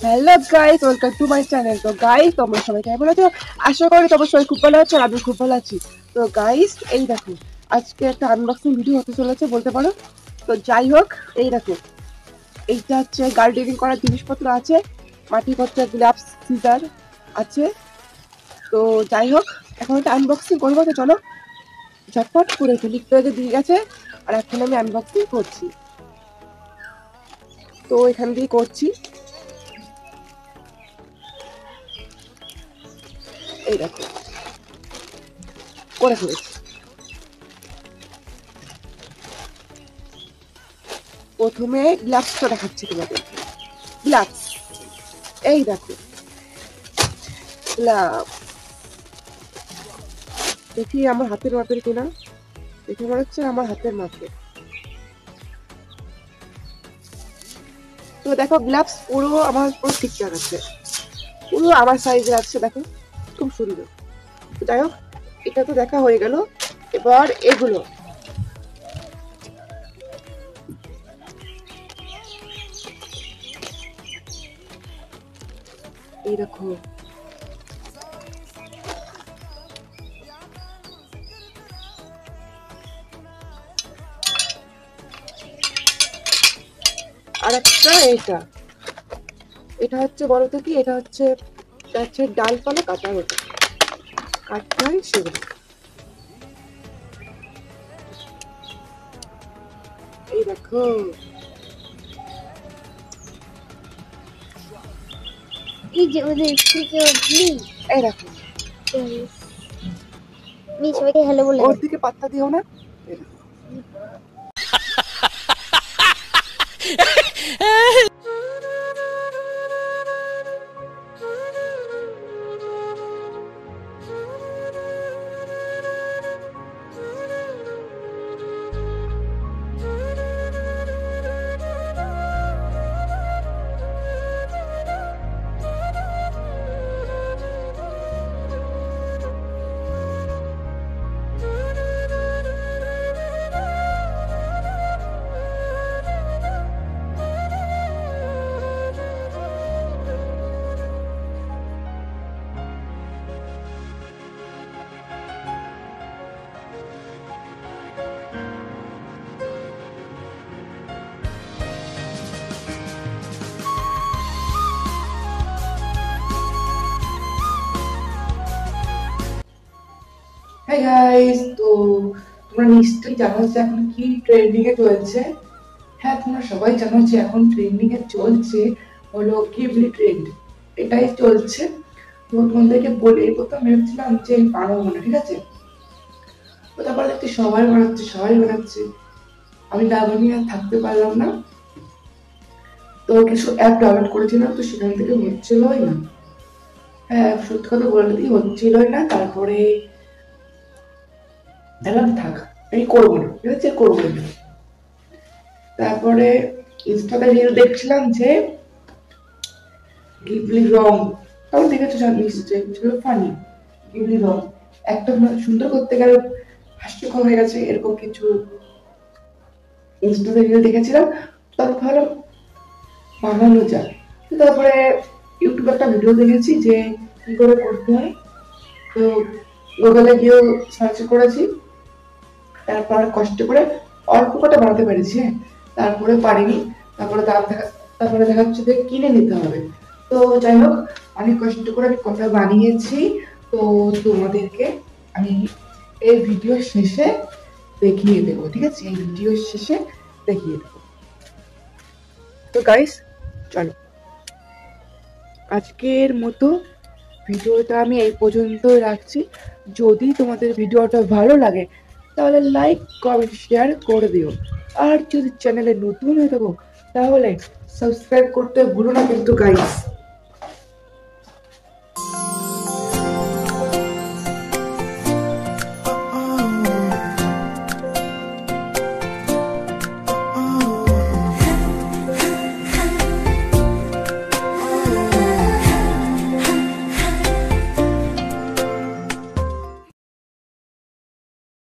Hello guys, welcome to my channel. তো guys, তোমরা সবাই কেমন আছো? আশা করি তোমরা সবাই খুব ভালো আছো, আর আমি খুব ভালো আছি। তো গাইস, এই দেখো, আজকে একটা আনবক্সিং ভিডিও হতে চলেছে বলতে পারো। তো যাই হোক, এই দেখো, এইটা হচ্ছে গার্ডেনিং করার জিনিসপত্র আছে, মাটি করতে গ্লাভস, সিজার আছে। তো যাই হোক, এখন একটা আনবক্সিং করবো। তো চলো ঝটপট করে ফেলি, দিয়ে গেছে, আর এখন আমি আনবক্সিং করছি। তো এখান দিয়ে করছি। এই দেখো, করে ফেলেছি। প্রথমে গ্লাভসটা দেখাচ্ছি তোমাদের। গ্লাভস, এই দেখো গ্লাভস। দেখি আমার হাতের মাপের কিনা। দেখে মনে হচ্ছে আমার হাতের মাপের। তো দেখো, গ্লাভস পুরো আমার পুরো ঠিকঠাক আছে, পুরো আমার সাইজে আছে। দেখো খুব সুন্দর। তো যাই হোক, এটা তো দেখা হয়ে গেল। এবার এগুলো, এই দেখো, আর একটা এটা হচ্ছে বলতো কি, এটা হচ্ছে গাছের ডালপালা কাটা হতো, কাটতে হয় সেগুলো। এই দেখো, এই যে ওদের থেকে প্লিজ এই দেখো, প্লিজ সবাইকে হ্যালো বলে ওর দিকে পাত্তা দিও না। হাই গাইস, তো তোমরা নিশ্চয়ই জানো যে এখন কি ট্রেন্ডিং এ চলছে। হ্যাঁ, তোমরা সবাই জানো যে এখন ট্রেন্ডিং এ চলছে হলো গিবলি ট্রেন্ড, এটাই চলছে। তো তোমাদেরকে বলে প্রথম ভেবেছিলাম যে আমি বানাবো না, ঠিক আছে। তো তারপর দেখছি সবাই বানাচ্ছে, আমি না বানিয়ে আর থাকতে পারলাম না। তো কিছু অ্যাপ ডাউনলোড করেছিলাম, তো সেখান থেকে হচ্ছিলই না। হ্যাঁ, সত্যি কথা বলতে হচ্ছিলই না। তারপরে দেখলাম থাক, আমি করবো না, ঠিক আছে, করবো না। তারপরে ইনস্টাতে রিল দেখছিলাম যে গিবলি রং, তাও দেখেছো নিশ্চয়ই, ফানি গিবলি রং একটা সুন্দর করতে গেলে হাস্যকর হয়ে গেছে, এরকম কিছু ইনস্টাতে রিল দেখেছিলাম। তারপর ভাবলাম বানানো যায়। তারপরে ইউটিউবে একটা ভিডিও দেখেছি যে কি করে করতে হয়। তো গুগলে গিয়েও সার্চ করেছি, তারপর কষ্ট করে অল্প কটা বানাতে পেরেছি। তারপরে পারিনি, তারপরে দেখা যাচ্ছে যে কিনে নিতে হবে। তো যাই হোক, অনেক কষ্ট করে আমি কটা বানিয়েছি। তো তোমাদেরকে আমি এই ভিডিও শেষে দেখিয়ে দেবো, ঠিক আছে, এই ভিডিও শেষে দেখিয়ে দেবো। তো গাইস, চলো আজকের মতো ভিডিওটা আমি এই পর্যন্ত রাখছি। যদি তোমাদের ভিডিওটা ভালো লাগে তাহলে লাইক, কমেন্ট, শেয়ার করে দিও। আর যদি চ্যানেলে নতুন হয়ে থাকো তাহলে সাবস্ক্রাইব করতে ভুলো না কিন্তু গাইস।